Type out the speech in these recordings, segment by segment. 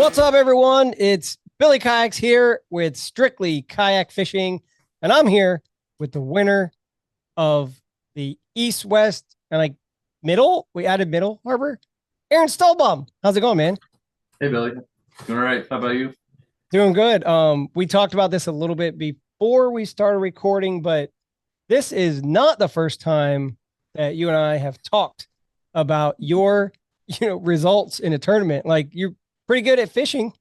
What's up, everyone? It's BillyKayaks here with Strictly Kayak Fishing, and I'm here with the winner of the East West and like middle. We added middle harbor. Aaron Stallbaum. How's it going, man? Hey Billy, all right. How about you? Doing good. We talked about this a little bit before we started recording, but this is not the first time that you and I have talked about your, results in a tournament. Like you're pretty good at fishing.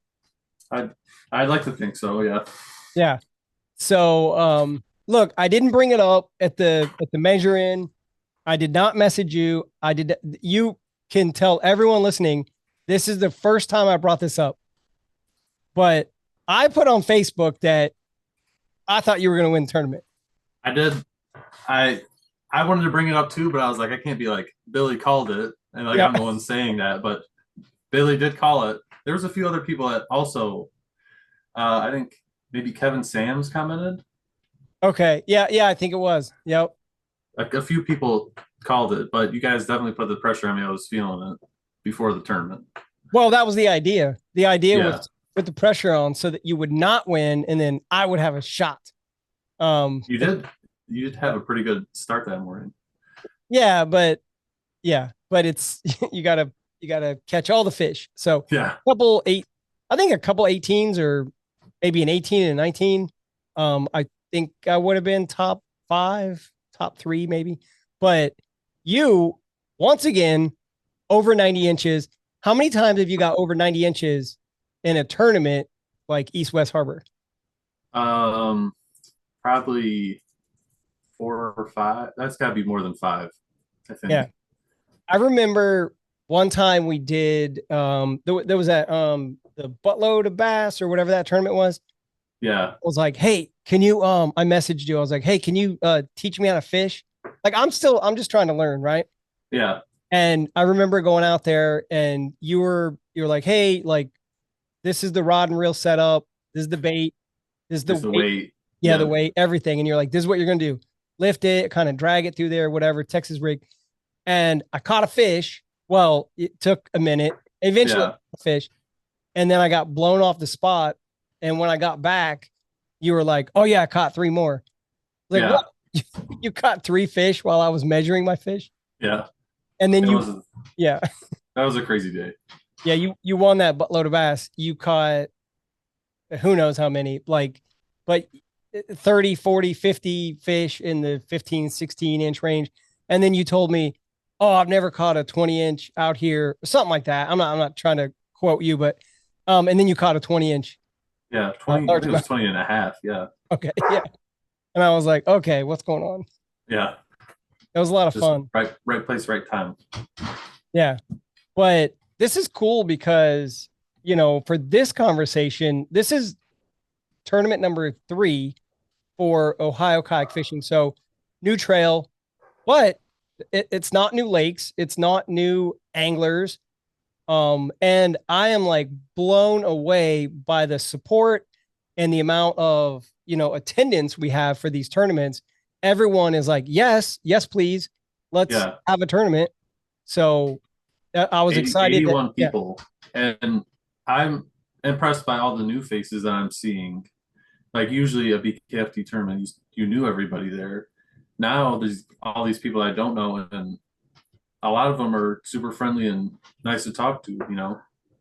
I'd I'd like to think so. Yeah. Yeah. So look, I didn't bring it up at the measure in. I did not message you. I did you can tell everyone listening, this is the first time I brought this up. But I put on Facebook that I thought you were gonna win the tournament. I did. I I wanted to bring it up too, but I was like, I can't be like Billy called it, and like Yeah. I'm the one saying that. But Billy did call it. There was a few other people that also. I think maybe Kevin Sams commented. Okay. Yeah, yeah, I think it was. Yep. Like a few people called it, but you guys definitely put the pressure on me. I was feeling it before the tournament. Well, that was the idea. The idea was Yeah, to put the pressure on so that you would not win and then I would have a shot. Um you did. You did have a pretty good start that morning. yeah, but but it's you gotta catch all the fish. So Yeah, couple eight, I think a couple 18s or maybe an 18 and a 19. I think I would have been top five, top three, maybe. But you, once again, over 90 inches. How many times have you got over 90 inches in a tournament like East West Harbor? um, probably 4 or 5. That's got to be more than 5, I Yeah. think. I remember one time we did there was that the buttload of bass or whatever that tournament was. Yeah, Was like, hey, can you I messaged you. I was like, hey, can you teach me how to fish? Like I'm just trying to learn, right? yeah, And I remember going out there and you were like, hey, like this is the rod and reel setup, this is the bait, this is the just the weight, weight. yeah, the Yeah, weight, everything. And you're like, this is what you're gonna do. Lift it, kind of drag it through there, whatever, Texas rig. And I caught a fish. Well, it took a minute. Eventually, yeah, a fish, and then I got blown off the spot. And when I got back, you were like, "Oh yeah, I caught three more." Like, what? yeah, You caught three fish while I was measuring my fish, yeah. and then It you, was yeah, that was a crazy day. yeah, you won that buttload of bass. You caught who knows how many, like, but 30, 40, 50 fish in the 15, 16 inch range. And then you told me, oh, I've never caught a 20 inch out here, something like that. I'm not trying to quote you, but, and then you caught a 20 inch, Yeah, 20. I think it was largemouth. 20 and a half. Yeah, Okay. Yeah. And I was like, okay, what's going on? yeah. It was a lot of Just fun. right place, right time. Yeah. But this is cool because, for this conversation, this is tournament number 3 for Ohio Kayak Fishing. So new trail, but it's not new lakes. It's not new anglers. And I am like blown away by the support and the amount of, attendance we have for these tournaments. Everyone is like, yes, yes, please. Let's Yeah, have a tournament. So I was 80, excited that, 81 yeah, people, and I'm impressed by all the new faces that I'm seeing. Like usually a BKFT tournament, you knew everybody there. Now there's all these people I don't know, and a lot of them are super friendly and nice to talk to.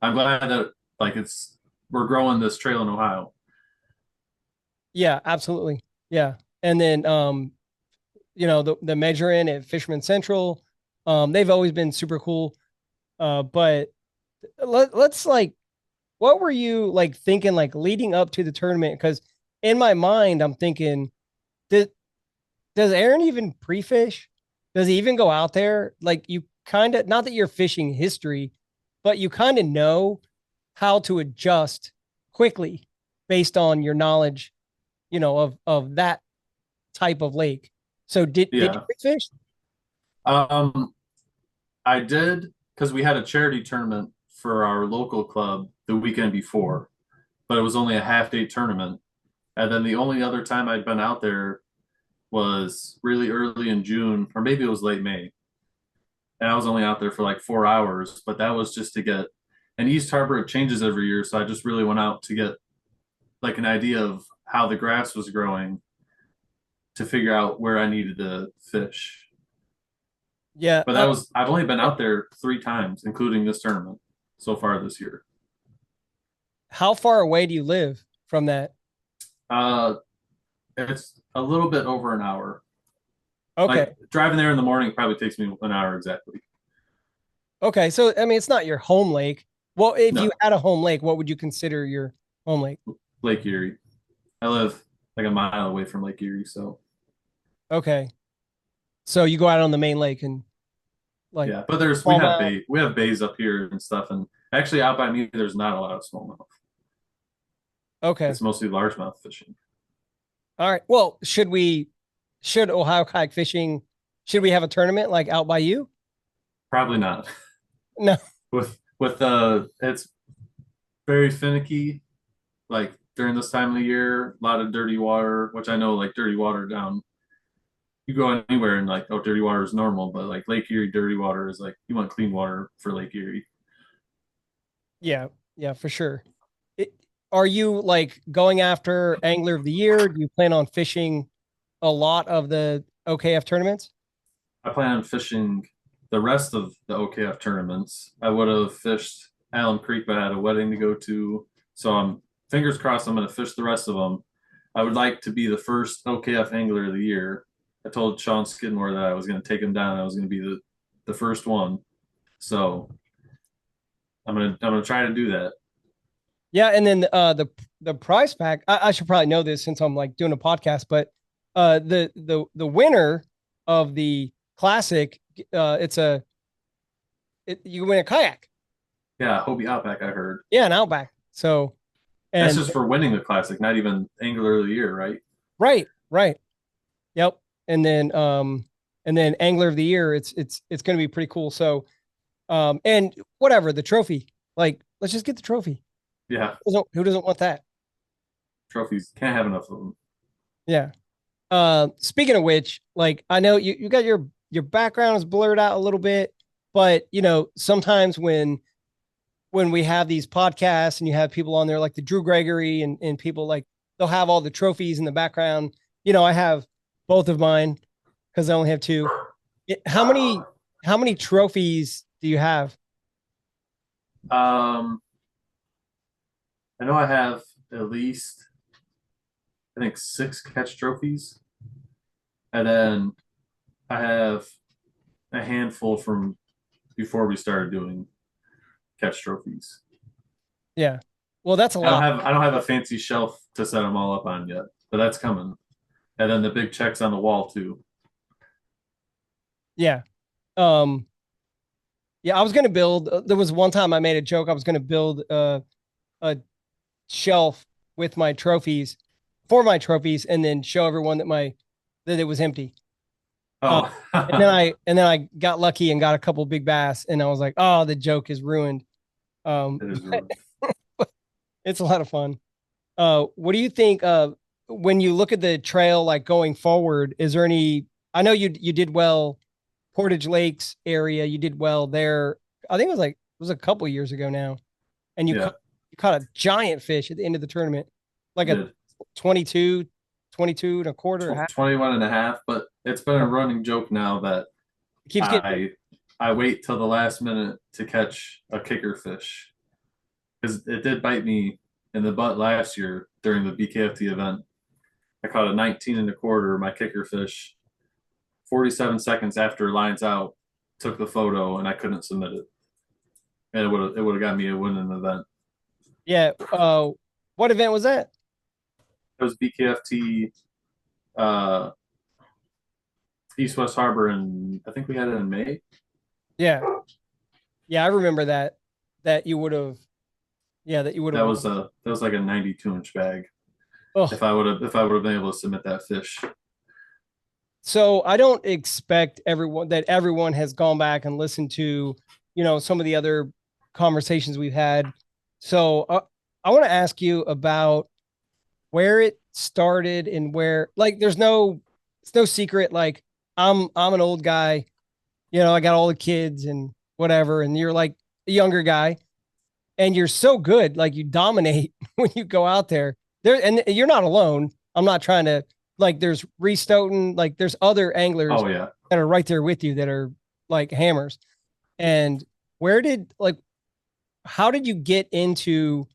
I'm glad that like it's we're growing this trail in Ohio. yeah, absolutely. Yeah. And then, the measuring at Fisherman Central, they've always been super cool. But let's like, what were you like thinking like leading up to the tournament? Because in my mind, I'm thinking, does, does Aaron even pre-fish? Does he even go out there? Like you kind of, not that you're fishing history, but you kind of know how to adjust quickly based on your knowledge, of that type of lake. So did you Yeah. pre-fish? Um, I did because we had a charity tournament for our local club the weekend before, but it was only a half day tournament. And then the only other time I'd been out there was really early in June, or maybe it was late May. And I was only out there for like 4 hours, but that was just to get And East Harbor it changes every year, so I just really went out to get like an idea of how the grass was growing to figure out where I needed to fish. Yeah. But that was I've only been out there 3 times, including this tournament so far this year. How far away do you live from that? Uh, it's a little bit over an hour. Okay. Like driving there in the morning probably takes me an hour exactly. Okay. So, I mean, it's not your home lake. Well, if you No, had a home lake, what would you consider your home lake? Lake Erie. I live like a mile away from Lake Erie, so Okay. So you go out on the main lake and like yeah. But there's smallmouth. we have bays up here and stuff, and actually out by me there's not a lot of smallmouth. Okay. It's mostly largemouth fishing. All right. Well, should Ohio Kayak Fishing, should we have a tournament like out by you? Probably not. No. With it's very finicky. Like during this time of the year, a lot of dirty water, which I know like dirty water down. You go anywhere and like, oh, dirty water is normal, but like Lake Erie dirty water is like you want clean water for Lake Erie. Yeah. Yeah, for sure. It, are you like going after Angler of the Year? Do you plan on fishing a lot of the OKF tournaments? I plan on fishing the rest of the OKF tournaments. I would have fished Allen Creek, but I had a wedding to go to. So I'm fingers crossed I'm going to fish the rest of them. I would like to be the first OKF Angler of the Year. I told Sean Skidmore that I was going to take him down. I was going to be the first one. So I'm gonna try to do that. Yeah, and then the prize pack. I should probably know this since I'm like doing a podcast, but the winner of the classic, it's you win a kayak. Yeah, Hobie Outback, I heard. Yeah, an Outback. So That's and just for winning the classic, not even Angler of the Year, right? right, right, yep. And then Angler of the Year. It's going to be pretty cool. So and whatever the trophy, like let's just get the trophy. Yeah, Who doesn't want that? trophies can't have enough of them. Yeah. Speaking of which, like I know you got your background is blurred out a little bit, but you know, sometimes when we have these podcasts and you have people on there like the Drew Gregory and people like they'll have all the trophies in the background. You know, I have both of mine because I only have two. How many trophies do you have? Um, I know I have at least I think 6 catch trophies, and then I have a handful from before we started doing catch trophies. Yeah. Well, that's a lot. I don't have a fancy shelf to set them all up on yet, but that's coming. And then the big checks on the wall too. Yeah. Um, yeah, I was gonna build. There was one time I made a joke. I was gonna build a shelf with my trophies for my trophies, and then show everyone that it was empty. Uh, Oh, and then I got lucky and got a couple big bass, and I was like, oh, the joke is ruined. it is But ruined. it's a lot of fun. What do you think? When you look at the trail, like going forward, is there any? I know you did well, Portage Lakes area. You did well there. I think it was a couple years ago now, and Yeah, you caught a giant fish at the end of the tournament, like I a did. 22, 22 and a quarter. Half. 21 and a half, but it's been a running joke now that It keeps getting. I I wait till the last minute to catch a kicker fish because it did bite me in the butt last year during the BKFT event. I caught a 19 and a quarter, my kicker fish, 47 seconds after lines out, took the photo and I couldn't submit it. And it would have got me a win in the event. Yeah. What event was that? It was BKFT uh, East West Harbor, and I think we had it in May. Yeah. Yeah, I remember that. That you would have. Yeah, that you would have won. That was like a 92-inch bag. Oh, If I would have been able to submit that fish. so I don't expect everyone has gone back and listened to, you know, some of the other conversations we've had. So I want to ask you about where it started and where, like, it's no secret. Like, I'm an old guy, you know, I got all the kids and whatever, and you're like a younger guy, and you're so good, like you dominate when you go out there. There and you're not alone. I'm not trying to like there's Reese Stoughton, like there's other anglers Oh yeah. that are right there with you that are like hammers. And where did like how did you get into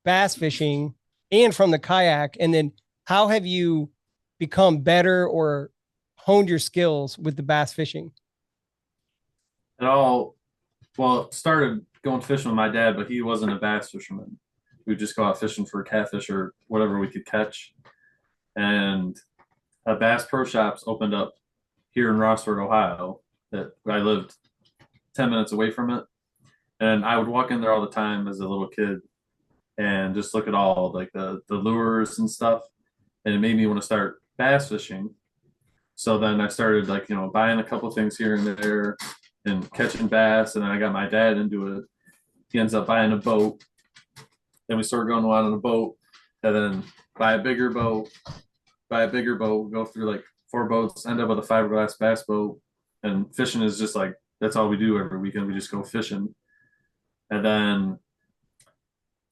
bass fishing and from the kayak? And then how have you become better or honed your skills with the bass fishing? It all well it started going fishing with my dad, but he wasn't a bass fisherman. We'd just go out fishing for catfish or whatever we could catch. And a Bass Pro Shops opened up here in Rossford, Ohio, that I lived 10 minutes away from it. And I would walk in there all the time as a little kid and just look at all like the lures and stuff. And it made me want to start bass fishing. So then I started like, buying a couple things here and there and catching bass. And then I got my dad into it. He ends up buying a boat. Then we started going out on a boat and then buy a bigger boat, go through like 4 boats, end up with a fiberglass bass boat. And fishing is just like, that's all we do every weekend. We just go fishing. And then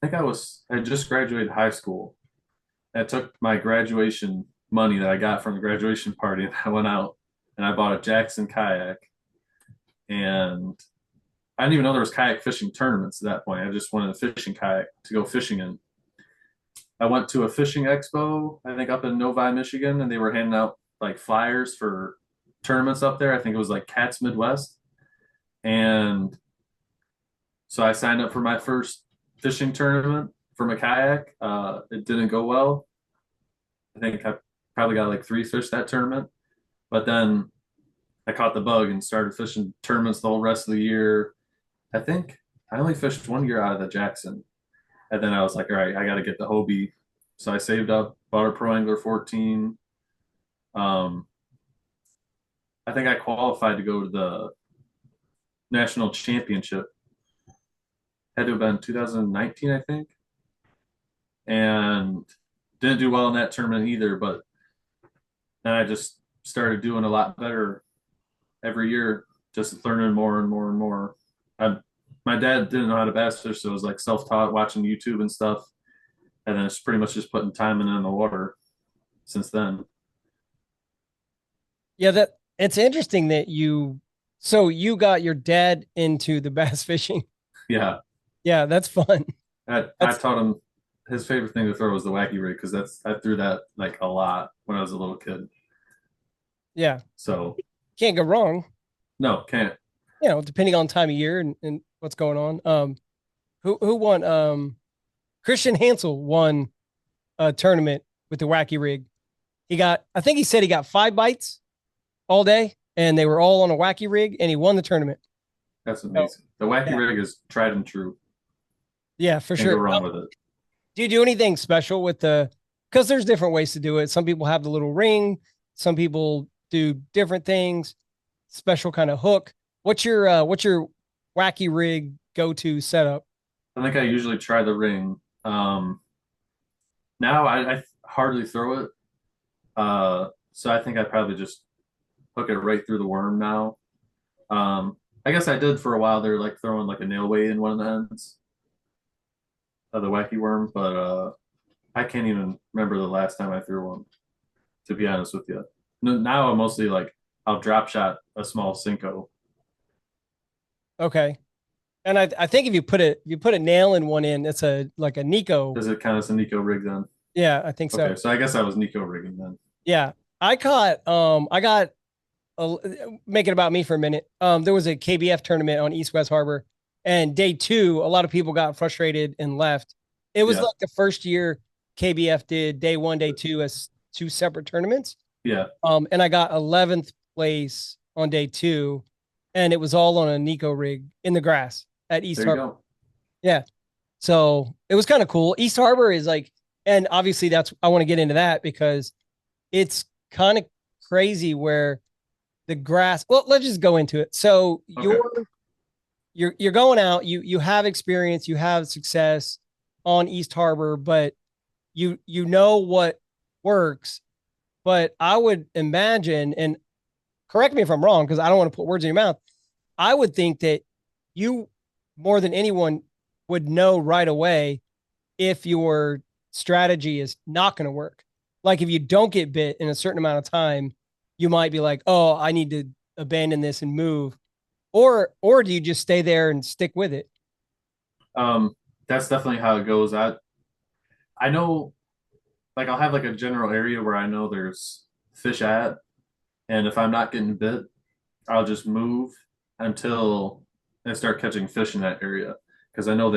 I just graduated high school. I took my graduation money that I got from the graduation party and I went out and I bought a Jackson kayak. And I didn't even know there was kayak fishing tournaments at that point. I just wanted a fishing kayak to go fishing in. I went to a fishing expo, I think up in Novi, Michigan, and they were handing out like flyers for tournaments up there. I think it was like Cats Midwest. And so I signed up for my first fishing tournament from a kayak. It didn't go well. I think I probably got like 3 fish that tournament. But then I caught the bug and started fishing tournaments the whole rest of the year. I think I only fished 1 year out of the Jackson. And then I was like, all right, I got to get the Hobie. So I saved up, bought a Pro Angler 14. Um, I think I qualified to go to the national championship. Had to have been 2019, I think. And didn't do well in that tournament either. But then I just started doing a lot better every year, just learning more and more and more. My dad didn't know how to bass fish, so it was like self-taught, watching YouTube and stuff. And then it's pretty much just putting time in the water since then. Yeah, that it's interesting that so you got your dad into the bass fishing. Yeah, Yeah, that's fun. I That's taught him his favorite thing to throw was the wacky rig because I threw that like a lot when I was a little kid. yeah, So can't go wrong. no, can't. Depending on time of year and what's going on. Who won? Christian Hansel won a tournament with the wacky rig. I think he said he got 5 bites all day, and they were all on a wacky rig, and he won the tournament. That's So amazing. The wacky yeah, rig is tried and true. yeah, for Can't go sure. wrong with it. Do you do anything special with the? Because there's different ways to do it. Some people have the little ring. Some people do different things. Special kind of hook. What's your wacky rig go to setup? I think I usually try the ring. Now I hardly throw it. So I think I probably just hook it right through the worm now. I guess I did for a while. They're like throwing like a nail weight in one of the ends of the wacky worm, but I can't even remember the last time I threw one, to be honest with you. Now I'm mostly like I'll drop shot a small Cinco. Okay. And I think if you put a nail in one end, it's a like a Nico. Does it count as a Nico rig then? Yeah, I think so. Okay, so I guess I was Nico rigging then. Yeah. I got a, make it about me for a minute. There was a KBF tournament on East West Harbor, and day two, a lot of people got frustrated and left. It was Yeah, like the first year KBF did day one, day two as two separate tournaments. yeah. And I got 11th place on day two, and it was all on a Nico rig in the grass at East There you Harbor. go. Yeah. So it was kind of cool. East Harbor is like, and obviously I want to get into that because it's kind of crazy where the grass, well, let's just go into it. So Okay. you're going out, you have experience, you have success on East Harbor, but you know what works. But I would imagine, and correct me if I'm wrong, because I don't want to put words in your mouth. I would think that you more than anyone would know right away if your strategy is not going to work. Like if you don't get bit in a certain amount of time, you might be like, "Oh, I need to abandon this and move." Or do you just stay there and stick with it? Um, that's definitely how it goes. I know, like I'll have like a general area where I know there's fish at, and if I'm not getting bit, I'll just move until I start catching fish in that area because I know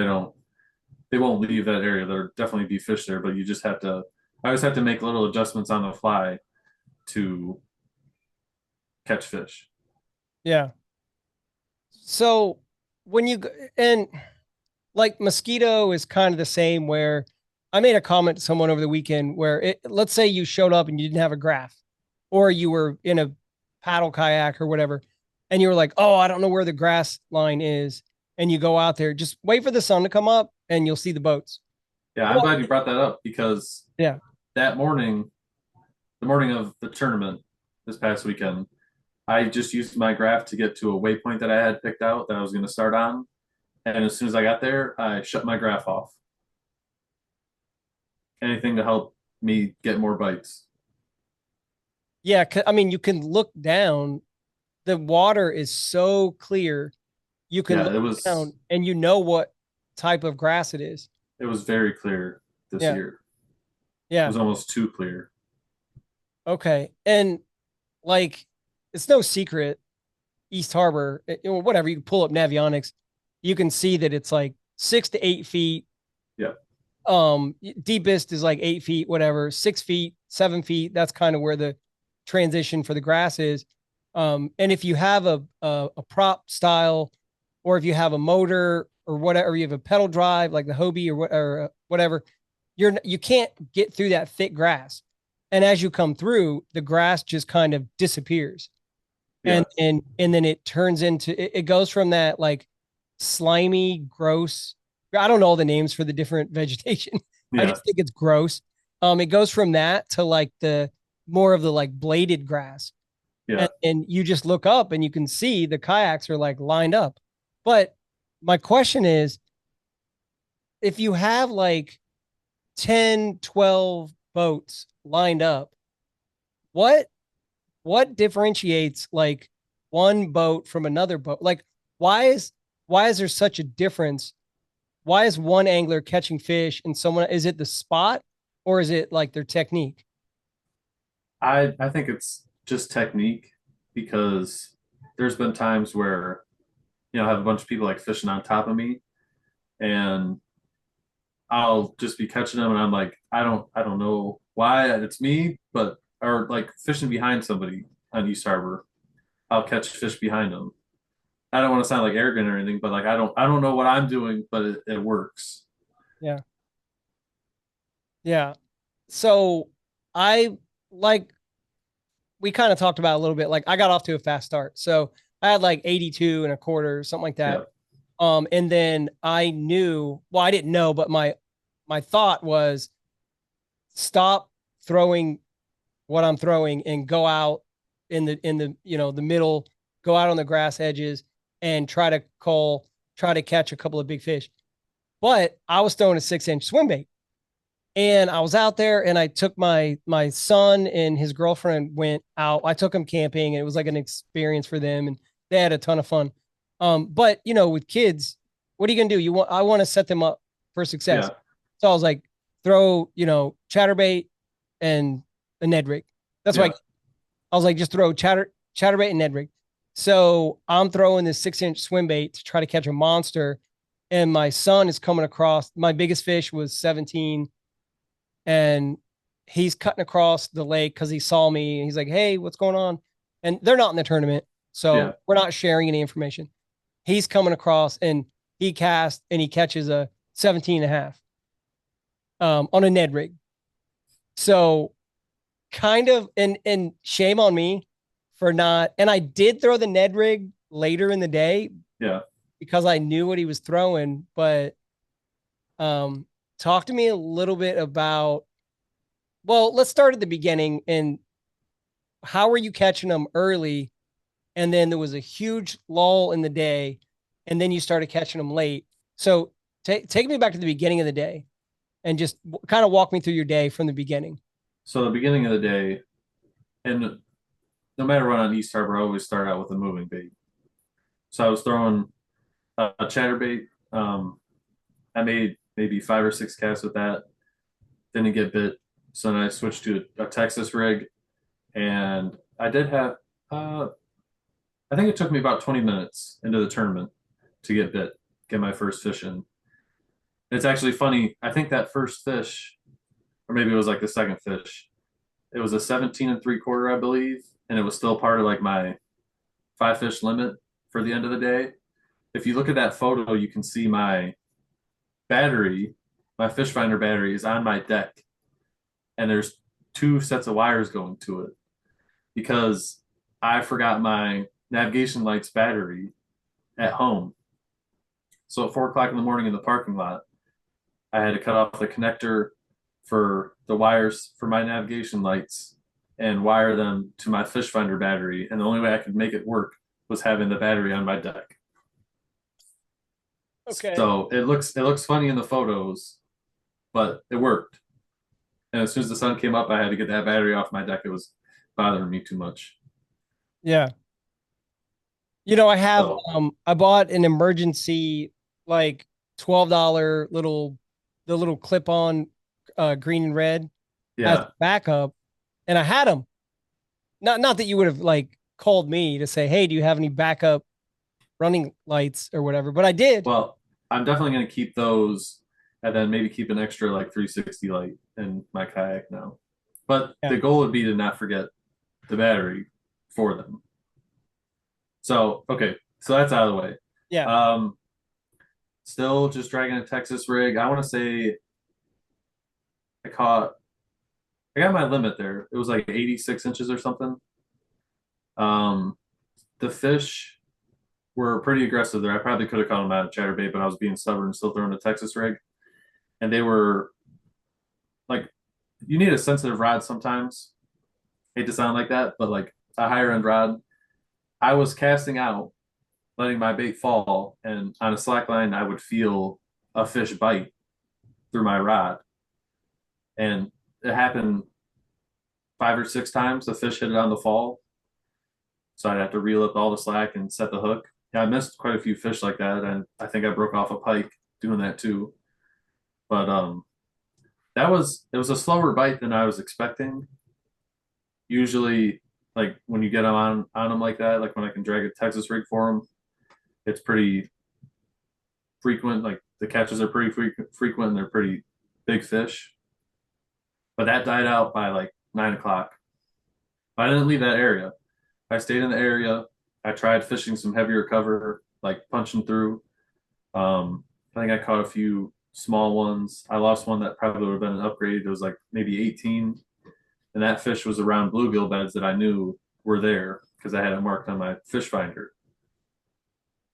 they won't leave that area. There'll definitely be fish there, but you just have to. I always have to make little adjustments on the fly to catch fish. Yeah. So when you and like mosquito is kind of the same where I made a comment to someone over the weekend where let's say you showed up and you didn't have a graph or you were in a paddle kayak or whatever and you were like, "Oh, I don't know where the grass line is." And you go out there, just wait for the sun to come up and you'll see the boats. Yeah, I'm Well, glad you brought that up because yeah. that morning, the morning of the tournament this past weekend, I just used my graph to get to a waypoint that I had picked out that I was going to start on. And as soon as I got there, I shut my graph off. Anything to help me get more bites. Yeah, I mean, you can look down. The water is so clear. You can Yeah, look down and you know what type of grass it is. it was very clear this Yeah. year. It Yeah. was almost too clear. Okay. And like, it's no secret, East Harbor, whatever, you can pull up Navionics. You can see that it's like 6 to 8 feet. Yeah, Deepest is like 8 feet, whatever, 6 feet, 7 feet. That's kind of where the transition for the grass is. And if you have a prop style, or if you have a motor or whatever, you have a pedal drive like the Hobie or whatever, you can't get through that thick grass. And as you come through, the grass just kind of disappears. yeah, And then it turns into it goes from that like slimy, gross. I don't know all the names for the different vegetation. I yeah, just think it's gross. It goes from that to like the more of the like bladed grass. yeah. And you just look up and you can see the kayaks are like lined up. But my question is, if you have like 10, 12 boats lined up, what what differentiates like one boat from another boat? Like why is why is there such a difference? Why is one angler catching fish and someone is it the spot or is it like their technique? I think it's just technique because there's been times where I have a bunch of people like fishing on top of me, and I'll just be catching them, and I'm like, I don't know why it's me, but or like fishing behind somebody on East Harbor, I'll catch fish behind them. I don't want to sound like arrogant or anything, but like I don't know what I'm doing, but it works. Yeah. Yeah. So I like we kind of talked about a little bit. Like I got off to a fast start. So I had like 82 and a quarter, something like that. Yeah, And then I knew, well, I didn't know, but my thought was stop throwing what I'm throwing and go out in the the middle, go out on the grass edges and try to catch a couple of big fish. But I was throwing a 6 inch swim bait. And I was out there and I took my son and his girlfriend went out. I took them camping and it was like an experience for them and they had a ton of fun. But with kids, what are you gonna do? I want to set them up for success. yeah, So I was like, throw, chatterbait and a Ned rig. That's why yeah, I was like, just throw chatterbait and Ned rig. So I'm throwing this 6 inch swim bait to try to catch a monster. And my son is coming across. My biggest fish was 17 and he's cutting across the lake because he saw me and he's like, "Hey, what's going on?" And they're not in the tournament, yeah, so we're not sharing any information. He's coming across and he casts and he catches a 17 and a half on a Ned rig. So kind of and shame on me for not. And I did throw the Ned rig later in the day yeah. because I knew what he was throwing. But talk to me a little bit about. Well, let's start at the beginning. And how were you catching them early? And then there was a huge lull in the day, and then you started catching them late. So Take me back to the beginning of the day and just kind of walk me through your day from the beginning. So the beginning of the day, and no matter what on East Harbor, I always start out with a moving bait. So I was throwing a chatterbait. I made maybe 5 or 6 casts with that. Didn't get bit. So then I switched to a Texas rig, and I did have. Uh, I think it took me about 20 minutes into the tournament to get bit, get my first fish in. It's actually funny. I think that first fish, or maybe it was like the second fish, it was a 17 and 3/4, I believe, and it was still part of like my 5 fish limit for the end of the day. If you look at that photo, you can see my battery, my fish finder battery is on my deck, and there's 2 sets of wires going to it because I forgot my navigation lights battery at home. So at 4 o'clock in the morning in the parking lot, I had to cut off the connector for the wires for my navigation lights and wire them to my fish finder battery. And the only way I could make it work was having the battery on my deck. Okay. So it looks funny in the photos, but it worked. And as soon as the sun came up, I had to get that battery off my deck. It was bothering me too much. Yeah. So I bought an emergency like $12 the little clip-on green and red as yeah. backup, and I had them. Not that you would have like called me to say, "Hey, do you have any backup running lights or whatever?" But I did. Well, I'm definitely going to keep those and then maybe keep an extra like 360 light in my kayak now. But Yeah. the goal would be to not forget the battery for them. So, okay, so that's out of the way. Yeah. Um, Still just dragging a Texas rig. I want to say I caught, I got my limit there. It was like 86 inches or something. Um, the fish were pretty aggressive there. I probably could have caught them out of chatterbait, but I was being stubborn and still throwing a Texas rig. And they were like, you need a sensitive rod sometimes. Hate to sound like that, but like a higher end rod. I was casting out, letting my bait fall, and on a slack line, I would feel a fish bite through my rod. And it happened 5 or 6 times. The fish hit it on the fall. So I'd have to reel up all the slack and set the hook. Yeah, I missed quite a few fish like that. And I think I broke off a pike doing that too. But it was a slower bite than I was expecting. Usually, like when you get them on them like that, like when I can drag a Texas rig for them, it's pretty frequent. Like the catches are pretty frequent and they're pretty big fish. But that died out by like 9 o'clock. I didn't leave that area. I stayed in the area. I tried fishing some heavier cover, like punching through. I think I caught a few small ones. I lost one that probably would have been an upgrade. It was like maybe 18. And that fish was around bluegill beds that I knew were there because I had it marked on my fish finder.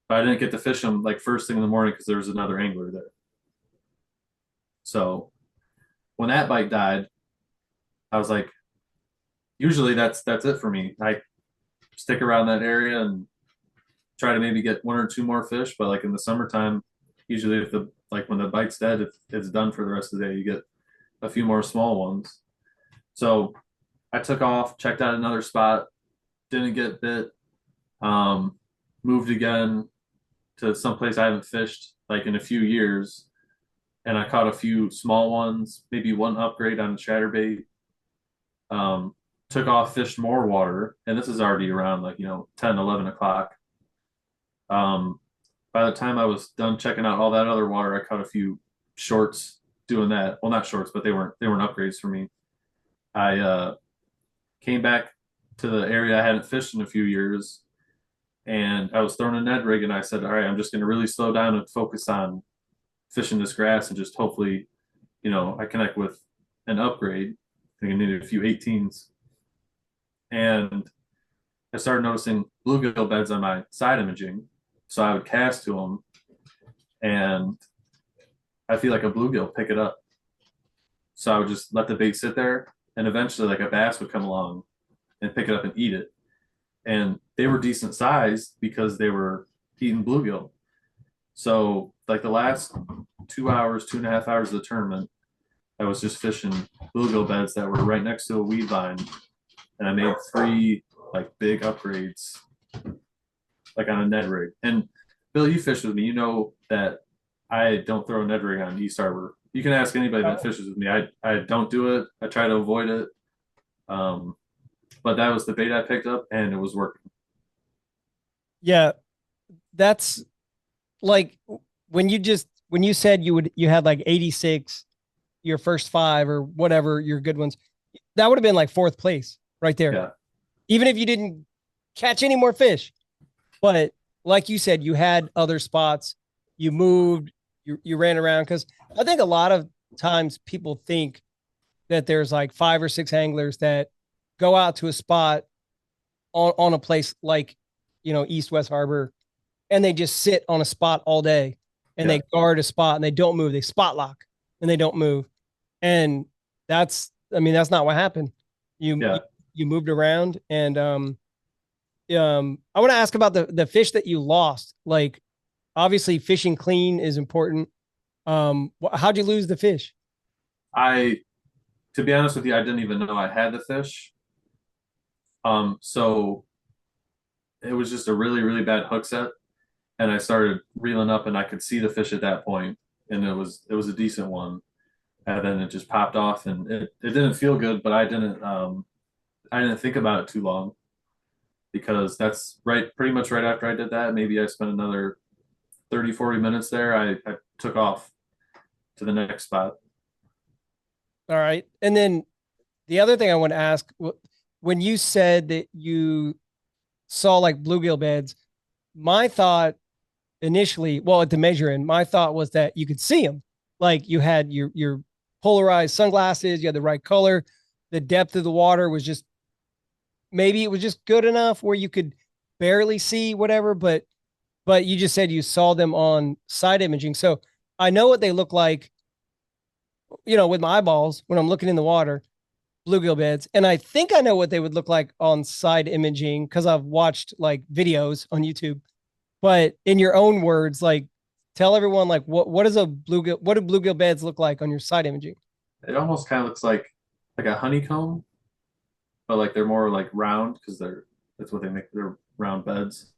But I didn't get to fish them like first thing in the morning because there was another angler there. So when that bite died, I was like, usually that's it for me. I stick around that area and try to maybe get 1 or 2 more fish. But like in the summertime, usually if the like when the bite's dead, it's done for the rest of the day. You get a few more small ones. So I took off, checked out another spot, didn't get bit. Um, Moved again to someplace I haven't fished like in a few years, and I caught a few small ones, maybe one upgrade on a chatterbait. Um, Took off, fished more water, and this is already around like 10, 11 o'clock. Um, by the time I was done checking out all that other water, I caught a few shorts doing that. Well, not shorts, but they weren't upgrades for me. I came back to the area I hadn't fished in a few years, and I was throwing a Ned rig, and I said, "All right, I'm just going to really slow down and focus on fishing this grass, and just hopefully, I connect with an upgrade." I think I needed a few 18s, and I started noticing bluegill beds on my side imaging. So I would cast to them, and I feel like a bluegill pick it up. So I would just let the bait sit there, and eventually, like a bass would come along and pick it up and eat it. And they were decent size because they were eating bluegill. So, like the last 2 hours, 2.5 hours of the tournament, I was just fishing bluegill beds that were right next to a weed vine, and I made three like big upgrades, like on a Ned rig. And Bill, you fished with me. You know that I don't throw a Ned rig on East Harbor. You can ask anybody that Oh, fishes with me. I don't do it. I try to avoid it. Um, but that was the bait I picked up, and it was working. yeah, that's like when you said you had like 86 your first five or whatever your good ones, that would have been like fourth place right there. Yeah, Even if you didn't catch any more fish. But like you said, you had other spots, you moved, you ran around. Cause I think a lot of times people think that there's like five or six anglers that go out to a spot on a place like, East West Harbor, and they just sit on a spot all day and yeah, they guard a spot and they don't move. They spot lock and they don't move. And that's not what happened. You you, yeah. you moved around, and I want to ask about the fish that you lost. Like, obviously fishing clean is important. How'd you lose the fish? I, to be honest with you, I didn't even know I had the fish. So it was just a really, really bad hook set, and I started reeling up, and I could see the fish at that point, and it was a decent one, and then it just popped off, and it didn't feel good, but I didn't think about it too long because that's right, pretty much right after I did that. Maybe I spent another 30, 40 minutes there. I took off to the next spot. All right. And then the other thing I want to ask, when you said that you saw like bluegill beds, my thought initially, well, at the measure end, my thought was that you could see them. Like you had your polarized sunglasses, you had the right color, the depth of the water was just, maybe it was just good enough where you could barely see whatever, but you just said you saw them on side imaging. So I know what they look like, with my eyeballs when I'm looking in the water, bluegill beds. And I think I know what they would look like on side imaging because I've watched like videos on YouTube. But in your own words, like tell everyone like what do bluegill beds look like on your side imaging? It almost kind of looks like a honeycomb, but like they're more like round because that's what they make their round beds.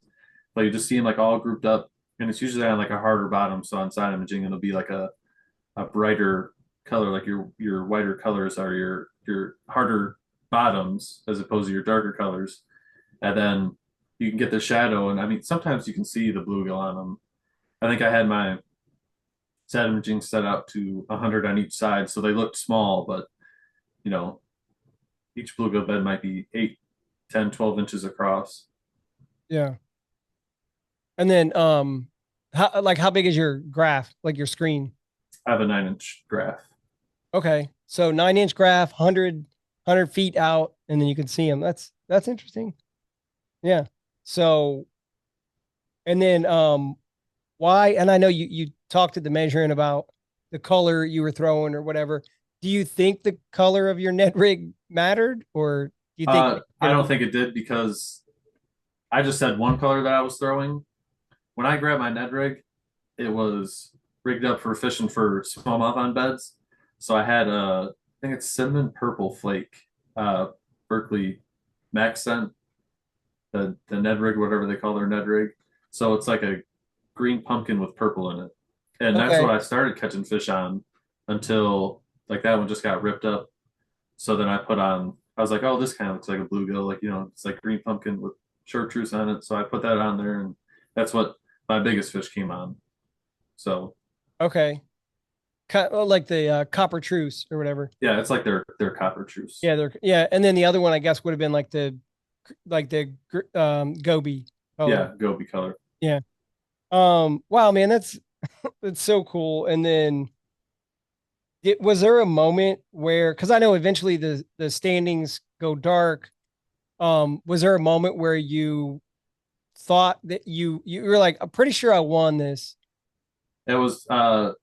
But you just see them like all grouped up, and it's usually on like a harder bottom. So on side imaging, it'll be like a brighter color, like your whiter colors are your harder bottoms as opposed to your darker colors. And then you can get the shadow, and I mean sometimes you can see the bluegill on them. I think I had my side imaging set out to 100 on each side, so they looked small, but you know each bluegill bed might be 8, 10, 12 inches across. Yeah. And then how big is your graph, like your screen? I have a 9-inch graph. Okay. So 9-inch graph, 100 feet out, and then you can see them. That's interesting. Yeah. So, and then why, and I know you talked at the measuring about the color you were throwing or whatever. Do you think the color of your net rig mattered, or do you think I don't think it did because I just had one color that I was throwing. When I grabbed my Ned rig, it was rigged up for fishing for smallmouth on beds. So I had I think it's cinnamon purple flake, Berkeley Max scent, the Ned rig, whatever they call their Ned rig. So it's like a green pumpkin with purple in it, and that's what okay, I started catching fish on until like that one just got ripped up. So then I put on. I was like, oh, this kind of looks like a bluegill, like it's like green pumpkin with chartreuse on it. So I put that on there, and that's what my biggest fish came on. So okay, like the copper truce or whatever. yeah, it's like their copper truce. Yeah, and then the other one I guess would have been like the goby color. Yeah, goby color. Yeah. Wow, man, that's so cool. And then was there a moment where, because I know eventually the standings go dark. Was there a moment where you thought that you were like, I'm pretty sure I won this? It was the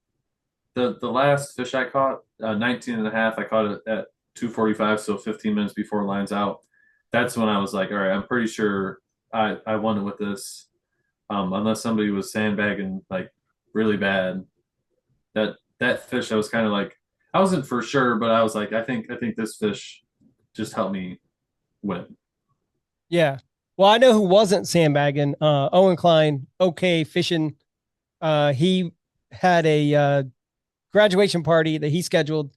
last fish I caught, 19 and a half. I caught it at 2:45, so 15 minutes before lines out. That's when I was like, all right, I'm pretty sure I won it with this. Unless somebody was sandbagging like really bad, that fish, I was kind of like, I wasn't for sure, but I was like, I think this fish just helped me win. Yeah. Well, I know who wasn't sandbagging. Owen Klein, okay, fishing. He had a graduation party that he scheduled,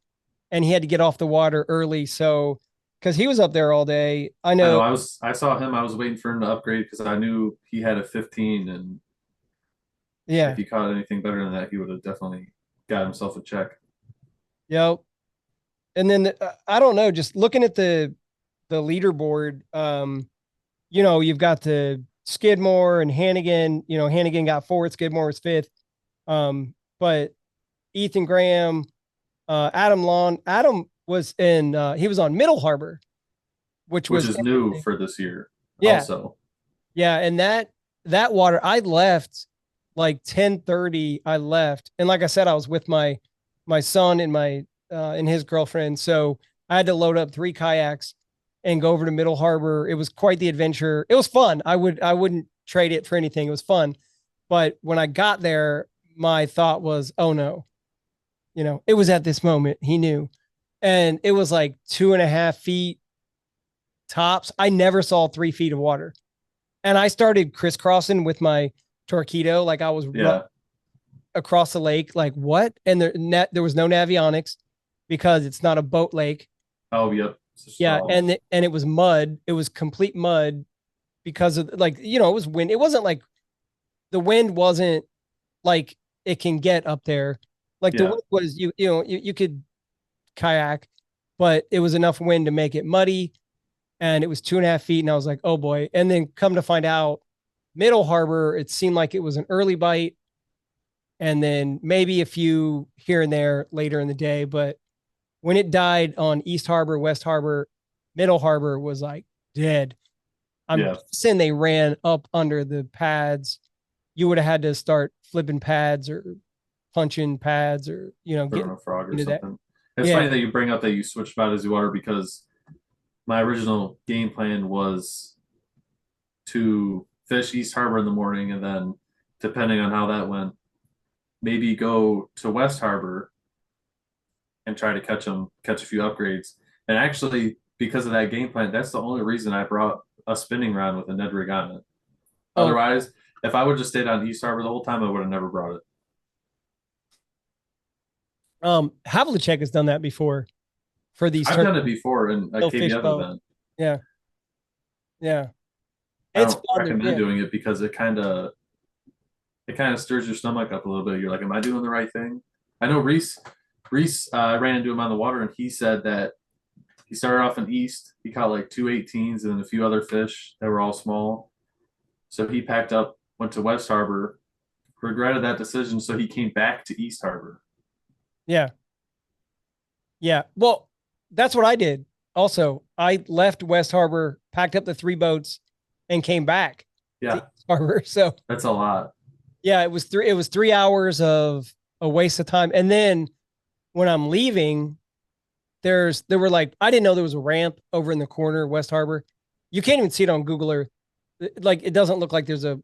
and he had to get off the water early. So, because he was up there all day, I I know know. I saw him. I was waiting for him to upgrade because I knew he had a 15, and if Yeah. he caught anything better than that, he would have definitely got himself a check. Yep. And then I don't know, just looking at the leaderboard, you've got the Skidmore and Hannigan. Hannigan got fourth, Skidmore was fifth. But Ethan Graham, Adam Lawn, Adam was in. He was on Middle Harbor, which Which was is new for this year, yeah, also. yeah, and that water, I left like 10:30. I left, and like I said, I was with my son and my and his girlfriend, so I had to load up 3 kayaks and go over to Middle Harbor. It was quite the adventure. It was fun. I wouldn't trade it for anything. It was fun, but when I got there, my thought was, oh no, it was at this moment he knew, and it was like 2.5 feet tops. I never saw 3 feet of water, and I started crisscrossing with my Torpedo, like I was Yeah. across the lake. Like what? And there was no navionics because it's not a boat lake. Oh, yep. Yeah, So, and it was mud. It was complete mud because of like it was wind. It wasn't like the wind wasn't like it can get up there. Like the yeah, wind was you could kayak, but it was enough wind to make it muddy, and it was 2.5 feet, and I was like, oh boy. And then come to find out, Middle Harbor, it seemed like it was an early bite, and then maybe a few here and there later in the day. But when it died on East Harbor, West Harbor, Middle Harbor was like dead. I'm yeah. saying they ran up under the pads. You would have had to start flipping pads or punching pads or Throwing getting a frog or into that. something. It's Yeah. funny that you bring up that you switched bodies of water because my original game plan was to fish East Harbor in the morning and then, depending on how that went, maybe go to West Harbor and try to catch a few upgrades. And actually, because of that game plan, that's the only reason I brought a spinning rod with a Ned rig on it. Oh, Otherwise, if I would just stayed on East Harbor the whole time, I would have never brought it. Havlicek has done that before for these I've done tournaments. it before in a He'll fish KBF both. event. Yeah. Yeah. I It's don't fun to, recommend yeah. doing it because it kind of stirs your stomach up a little bit. You're like, am I doing the right thing? I know Reese, I ran into him on the water, and he said that he started off in East. He caught like 2 18s and a few other fish that were all small. So he packed up, went to West Harbor, regretted that decision, so he came back to East Harbor. Yeah. Yeah. Well, that's what I did. Also, I left West Harbor, packed up the 3 boats, and came back to Yeah, East Harbor. So that's a lot. yeah, it was 3 hours of a waste of time. And then when I'm leaving, there were like I didn't know there was a ramp over in the corner, West Harbor. You can't even see it on Google Earth. Like it doesn't look like there's a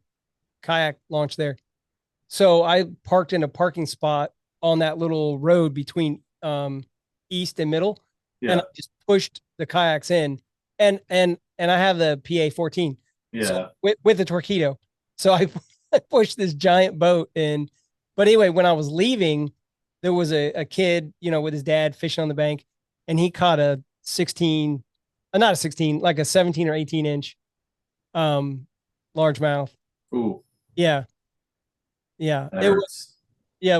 kayak launch there. So I parked in a parking spot on that little road between east and middle, and I Yeah, just pushed the kayaks in, and I have the PA 14, so yeah, with the Torpedo, so I, I pushed this giant boat in. But anyway, when I was leaving, there was a kid, with his dad fishing on the bank, and he caught a 16, not a 16, like a 17 or 18 inch um largemouth. ooh, Yeah, yeah, that it was. hurts. Yeah,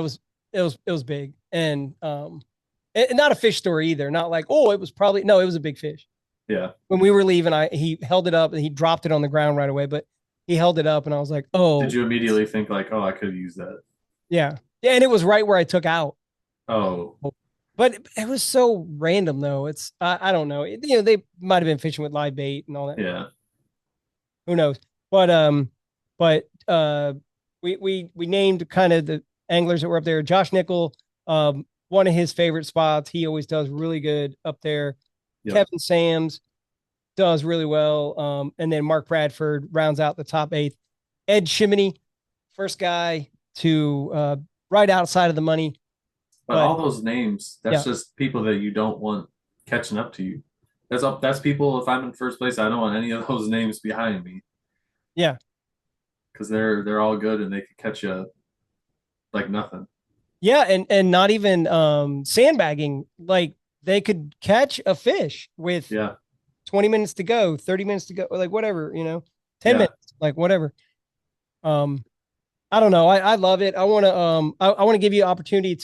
it was big, and not a fish story either. Not like, oh, it was probably no, it was a big fish. Yeah. When we were leaving, he held it up and he dropped it on the ground right away, but he held it up and I was like, Did oh, you immediately think like, oh, I could use that? yeah, yeah, and it was right where I took out. Oh, But it was so random though. I don't know. They might have been fishing with live bait and all that. yeah, Who knows? But we named kind of the anglers that were up there. Josh Nickel, one of his favorite spots. He always does really good up there. yep, Kevin Sams does really well. And then Mark Bradford rounds out the top 8. Ed Shimony, first guy to right outside of the money. But But all those names, that's yeah, just people that you don't want catching up to you. That's people. If I'm in first place, I don't want any of those names behind me yeah, because they're all good and they could catch you like nothing. yeah, and not even sandbagging. Like they could catch a fish with Yeah, 20 minutes to go, 30 minutes to go, like whatever, 10 yeah, minutes, like whatever. Um, I don't know. I love it. I want to give you an opportunity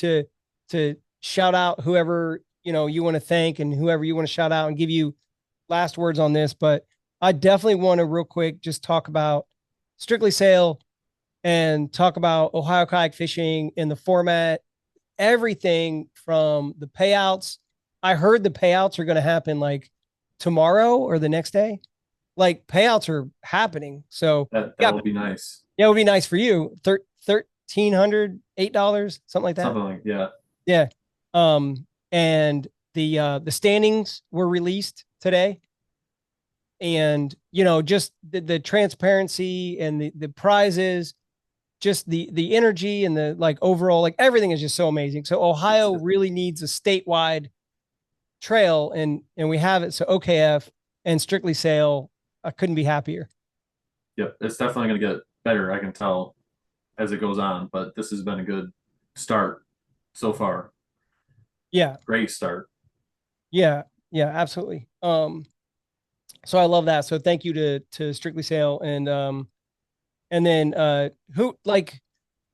to shout out whoever, you want to thank and whoever you want to shout out and give you last words on this, but I definitely want to real quick just talk about Strictly Sail and talk about Ohio Kayak Fishing in the format, everything from the payouts. I heard the payouts are going to happen like tomorrow or the next day. Like payouts are happening. So that yeah, will be nice. yeah, it would be nice for you. $1,308, something like that. Something like yeah, Yeah. And the standings were released today. And just the transparency and the prizes, just the energy and the like overall, like everything is just so amazing. So it's Ohio really needs a statewide trail, and we have it. So OKF and Strictly Sail, I couldn't be happier. yep. It's definitely gonna get better. I can tell as it goes on, but this has been a good start so far. Yeah, Great start. yeah, yeah, absolutely. So I love that. So thank you to Strictly Sail and then who like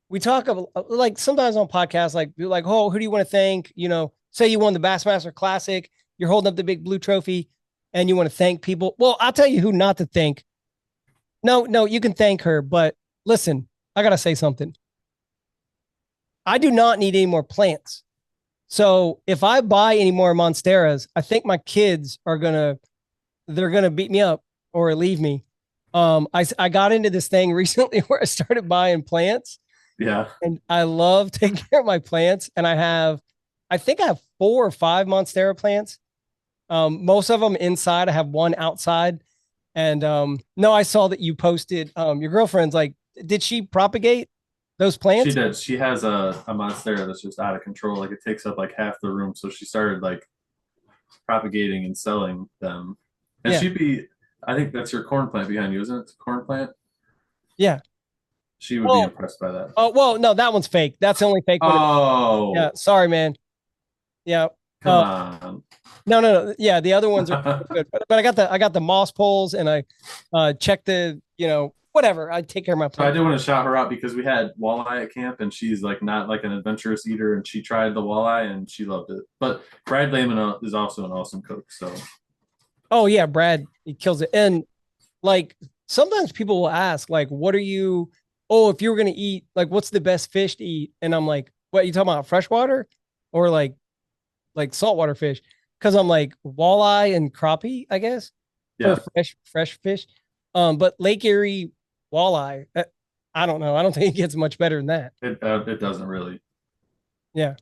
we talk about like sometimes on podcasts like oh, who do you want to thank? Say you won the Bassmaster Classic, you're holding up the big blue trophy, and you want to thank people. Well, I'll tell you who not to thank. No, no, you can thank her, but listen, I gotta say something. I do not need any more plants. So if I buy any more Monsteras, I think my kids are they're gonna beat me up or leave me. I got into this thing recently where I started buying plants, Yeah, and I love taking care of my plants. And I think I have 4 or 5 Monstera plants. Most of them inside. I have one outside. And no, I saw that you posted. Your girlfriend's like, did she propagate those she plants? did. She has a monstera that's just out of control. Like it takes up like half the room. So she started like propagating and selling them. And Yeah, she'd be, I think that's your corn plant behind you, isn't it? Corn plant. yeah. She would be Well, impressed by that. oh well, no, that one's fake. That's the only fake one. Yeah, Oh, sorry, man. Yeah. come Uh, on. no, no, no. Yeah, the other ones are So good, but I got the moss poles, and I check the whatever. I take care of my I plant. do want to shout her out because we had walleye at camp and she's like not like an adventurous eater and she tried the walleye and she loved it. But Brad Lehman is also an awesome cook. So Oh yeah, Brad, he kills it. And like sometimes people will ask, like, what are you? Oh, if you were gonna eat, like, what's the best fish to eat? And I'm like, what you talking about, freshwater or like saltwater fish? Because I'm like walleye and crappie, I guess, for yeah, fresh fish. But Lake Erie walleye, I don't know. I don't think it gets much better than that. it doesn't really. Yeah.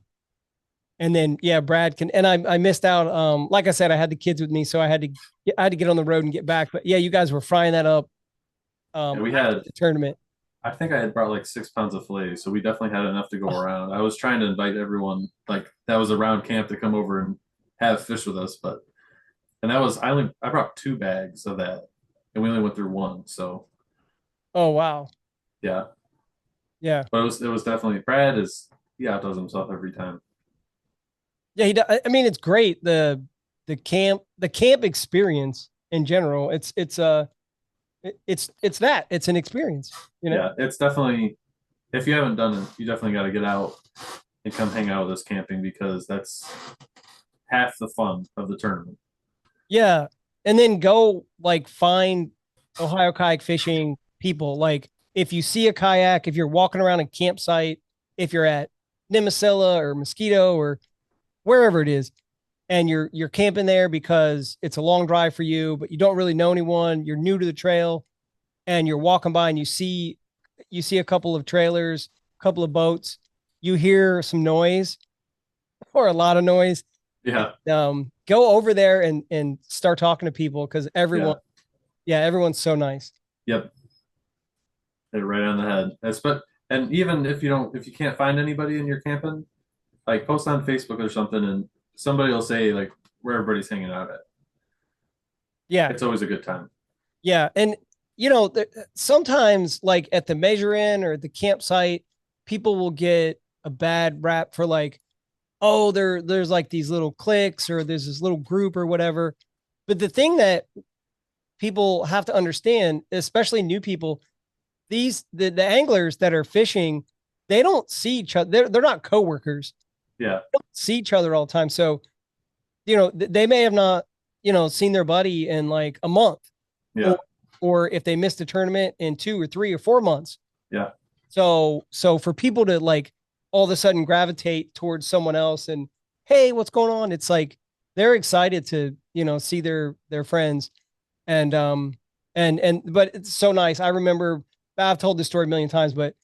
And then yeah, Brad can, and I missed out. Like I said, I had the kids with me, so I had to get on the road and get back. But yeah, you guys were frying that up Yeah, we after had the tournament. I think I had brought like 6 pounds of fillets, so we definitely had enough to go Oh, around. I was trying to invite everyone like that was around camp to come over and have fish with us, but and that was I brought 2 bags of that and we only went through one. So oh wow. yeah. Yeah. But it was definitely Brad is he outdoes himself every time. Yeah, I mean, it's great. The camp experience in general. It's that. It's an experience, you know? Yeah, it's definitely if you haven't done it, you definitely got to get out and come hang out with us camping because that's half the fun of the tournament. Yeah. And then go like find Ohio kayak fishing people. Like if you see a kayak, if you're walking around a campsite, if you're at Nimisila or Mosquito or wherever it is, and you're camping there because it's a long drive for you, but you don't really know anyone, you're new to the trail, and you're walking by and you see a couple of trailers, a couple of boats, you hear some noise or a lot of noise, Yeah, go over there and start talking to people because everyone, yeah, yeah, everyone's so nice. yep. Hit it right on the head. That's but and even if you can't find anybody and you're camping, like post on Facebook or something, and somebody will say like where everybody's hanging out at. Yeah. It's always a good time. Yeah. And, sometimes like at the measure in or the campsite, people will get a bad rap for like, oh, there's like these little cliques or there's this little group or whatever. But the thing that people have to understand, especially new people, the anglers that are fishing, they don't see each other. They're not coworkers. Yeah, They don't see each other all the time. So, they may have not, seen their buddy in like a month, or yeah, if they missed a tournament in 2 or 3 or 4 months. yeah. So for people to like all of a sudden gravitate towards someone else and, hey, what's going on? It's like they're excited to, see their friends. And but it's so nice. I remember I've told this story a million times, but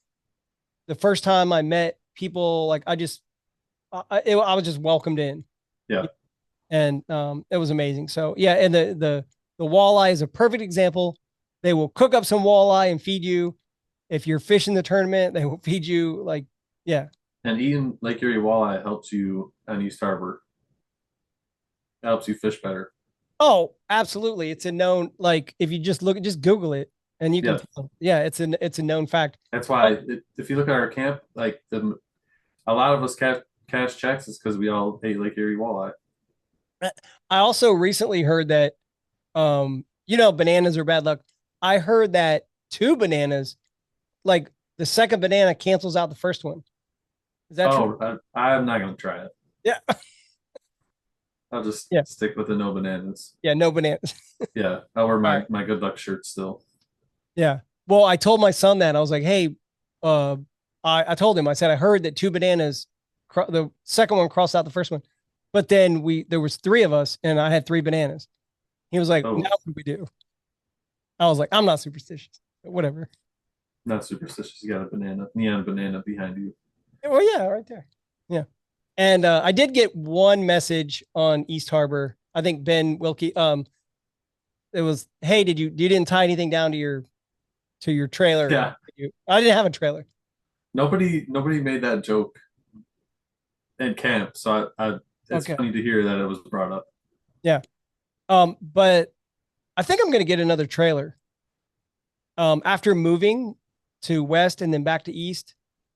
the first time I met people, like I was just welcomed in, Yeah. and it was amazing. So yeah, and the walleye is a perfect example. They will cook up some walleye and feed you. If you're fishing the tournament, they will feed you. Like, yeah. And eating Lake Erie walleye helps you on East Harbor. It helps you fish better. Oh, absolutely. It's a known, like if you just Google it and you can Yeah. tell. Yeah, it's a known fact. That's Oh, why if you look at our camp, like a lot of us cash checks is because we all ate Lake Erie walleye. I also recently heard that bananas are bad luck. I heard that two bananas, like the second banana cancels out the first one. Is that true? Oh, I'm not gonna try it. Yeah. I'll just Yeah. stick with the no bananas. Yeah, no bananas. Yeah, I'll wear All my right. my good luck shirt still. Yeah. Well, I told my son that. I was like, hey, uh, I told him, I said, I heard that two bananas, the second one crossed out the first one. But then there was three of us and I had three bananas. He was like, now Oh, what do we do? I was like, I'm not superstitious. Whatever. not superstitious. You got a neon banana behind you. Well, yeah, right there. Yeah. And I did get one message on East Harbor. I think Ben Wilkie. It was, hey, you didn't tie anything down to your trailer? Yeah, I didn't have a trailer. nobody made that joke at camp, so it's Okay. funny to hear that it was brought up. Yeah. But I think I'm gonna get another trailer. After moving to west and then back to east.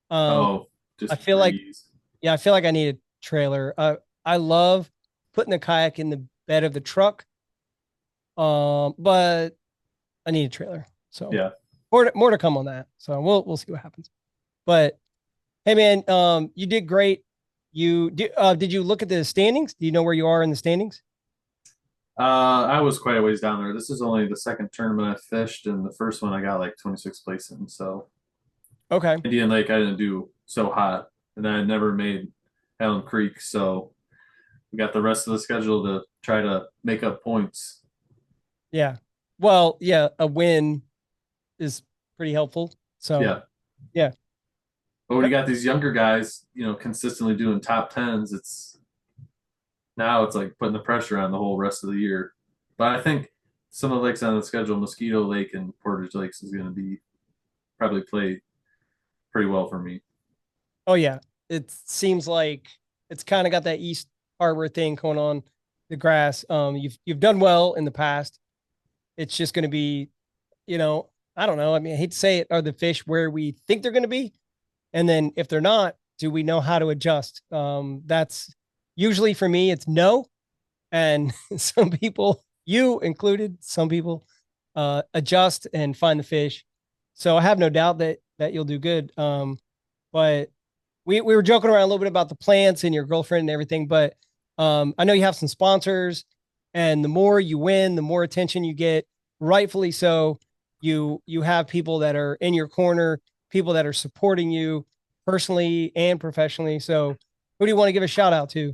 Um, Oh, I just feel like breeze. yeah, I feel like I need a trailer. I love putting the kayak in the bed of the truck. But I need a trailer. So Yeah. more to come on that. So we'll see what happens. But hey man, you did great. Did you look at the standings? Do you know where you are in the standings? I was quite a ways down there. This is only the second tournament I fished, and the first one I got like 26th place in. So Okay. Indian Lake, I didn't do so hot, and I never made Allen Creek. So we got the rest of the schedule to try to make up points. Yeah. Well, yeah, a win is pretty helpful. So Yeah. yeah. But when you got these younger guys, consistently doing top tens, it's like putting the pressure on the whole rest of the year. But I think some of the lakes on the schedule, Mosquito Lake and Portage Lakes, is going to be probably play pretty well for me. Oh yeah. It seems like it's kind of got that East Harbor thing going on the grass. You've done well in the past. It's just going to be, I don't know. I mean, I hate to say it, are the fish where we think they're going to be? And then if they're not, do we know how to adjust? That's usually for me, it's no. And some people, you included, some people adjust and find the fish. So I have no doubt that you'll do good. But we were joking around a little bit about the plants and your girlfriend and everything, but I know you have some sponsors, and the more you win, the more attention you get, rightfully so. You have people that are in your corner, people that are supporting you personally and professionally. So who do you want to give a shout out to?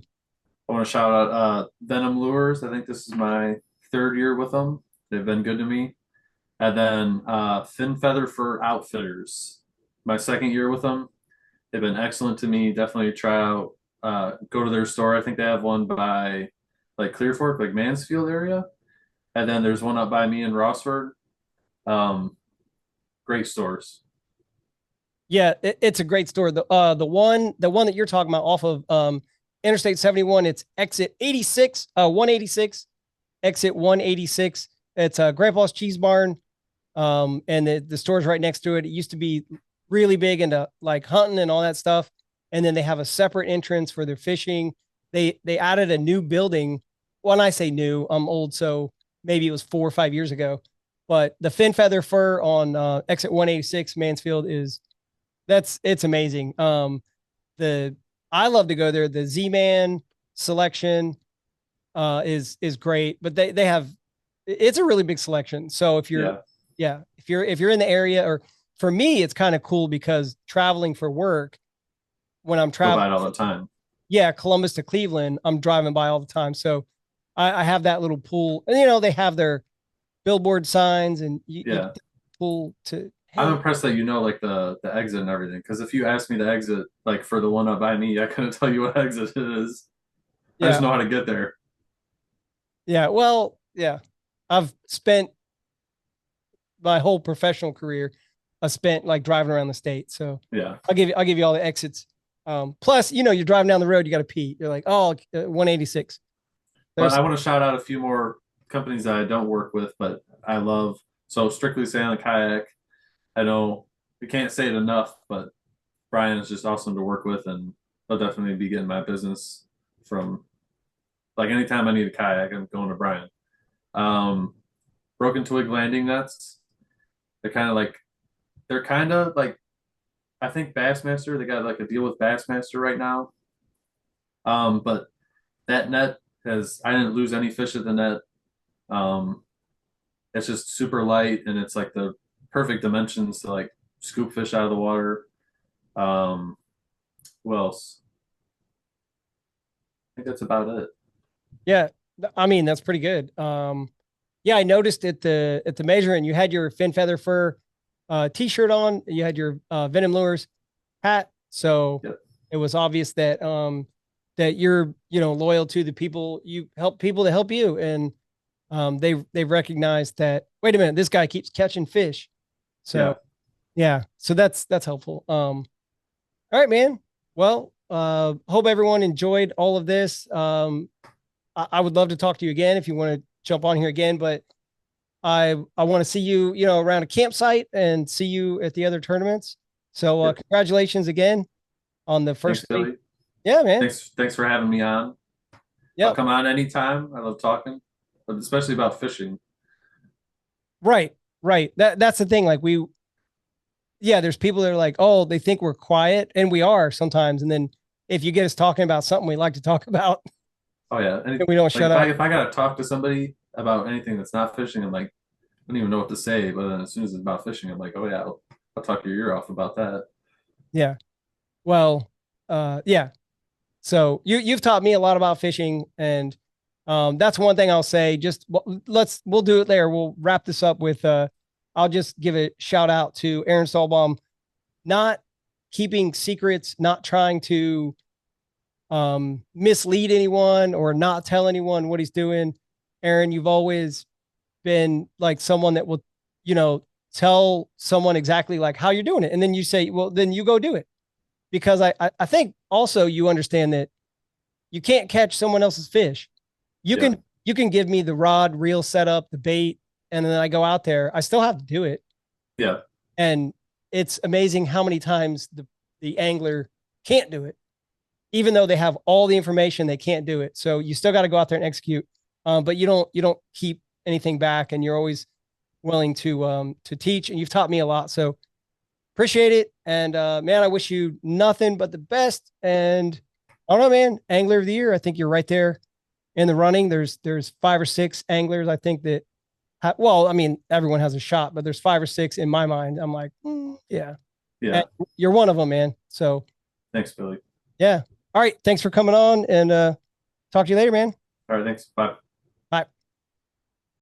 I want to shout out Venom Lures. I think this is my third year with them. They've been good to me. And then Fin Feather for Outfitters, my second year with them. They've been excellent to me. Definitely try out, go to their store. I think they have one by like Clear Fork, like Mansfield area. And then there's one up by me in Rossford. Um, Great stores. Yeah, it's a great store. The one that you're talking about off of Interstate 71, it's exit 86, 186, exit 186. It's Grandpa's Cheese Barn. And the store's right next to it. It used to be really big into like hunting and all that stuff. And then they have a separate entrance for their fishing. They added a new building. When I say new, I'm old, so maybe it was 4 or 5 years ago. But the fin feather fur on exit 186 Mansfield is that's it's amazing. The I love to go there. The Z Man selection is great, but they have it's a really big selection. So if you're Yeah, yeah, if you're in the area, or for me, it's kind of cool because traveling for work when I'm go traveling, by it all the time. yeah, Columbus to Cleveland, I'm driving by all the time. So I have that little pool, and they have their billboard signs, and you Yeah. get the pool to I'm hey, impressed that you know like the exit and everything. Because if you asked me the exit like for the one up by me, I couldn't tell you what exit it is. I just yeah, know how to get there. yeah. Well, yeah, I've spent my whole professional career, I spent like driving around the state. So Yeah. I'll give you all the exits. Plus, you're driving down the road, you got to pee. You're like, oh, 186. But There's I want to shout out a few more companies that I don't work with, but I love. So Strictly Sail and Kayak. I know we can't say it enough, but Brian is just awesome to work with, and I'll definitely be getting my business from like anytime I need a kayak, I'm going to Brian. Um, Broken Twig landing nets. They're kind of like they're kind of like I think Bassmaster. They got like a deal with Bassmaster right now. But that net has I didn't lose any fish at the net. Um, it's just super light and it's like the perfect dimensions to like scoop fish out of the water. Um, what else? I think that's about it. yeah, I mean that's pretty good. Yeah, I noticed at the measuring you had your fin feather fur t-shirt on, you had your Venom Lures hat, so Yep. it was obvious that that you're loyal to the people, you help people to help you, and they've recognized that wait a minute, this guy keeps catching fish. Yeah. So yeah, so that's helpful. All right, man. Well, hope everyone enjoyed all of this. I would love to talk to you again if you want to jump on here again, but I want to see you, around a campsite and see you at the other tournaments. So Yep. congratulations again on the Thanks, first place. Billy. Yeah, man. Thanks for having me on. I'll Yep. come on anytime. I love talking, but especially about fishing. Right. Right. That's the thing. Like yeah, there's people that are like, oh, they think we're quiet, and we are sometimes. And then if you get us talking about something we like to talk about, Oh yeah. and we don't Like shut up. if I gotta talk to somebody about anything that's not fishing, I'm like, I don't even know what to say. But then as soon as it's about fishing, I'm like, oh yeah, I'll talk your ear off about that. Yeah. Well, yeah. So you've taught me a lot about fishing, and that's one thing I'll say. Just we'll do it there. We'll wrap this up with I'll just give a shout out to Aaron Stallbaum, not keeping secrets, not trying to mislead anyone or not tell anyone what he's doing. Aaron, you've always been like someone that will, you know, tell someone exactly like how you're doing it, and then you say, well, then you go do it, because I think also you understand that you can't catch someone else's fish. You Yeah. can you can give me the rod, reel setup, the bait, and then I go out there. I still have to do it, Yeah. and it's amazing how many times the angler can't do it, even though they have all the information. They can't do it. So you still got to go out there and execute. But you don't keep anything back, and you're always willing to teach. And you've taught me a lot. So appreciate it. And man, I wish you nothing but the best. And I don't know, man, angler of the year. I think you're right there in the running. There's 5 or 6 anglers I think that well, I mean, everyone has a shot, but there's 5 or 6 in my mind. I'm like, yeah, and Yeah. you're one of them, man. So Thanks, Billy. yeah. All right. Thanks for coming on, and talk to you later, man. All right. Thanks. Bye.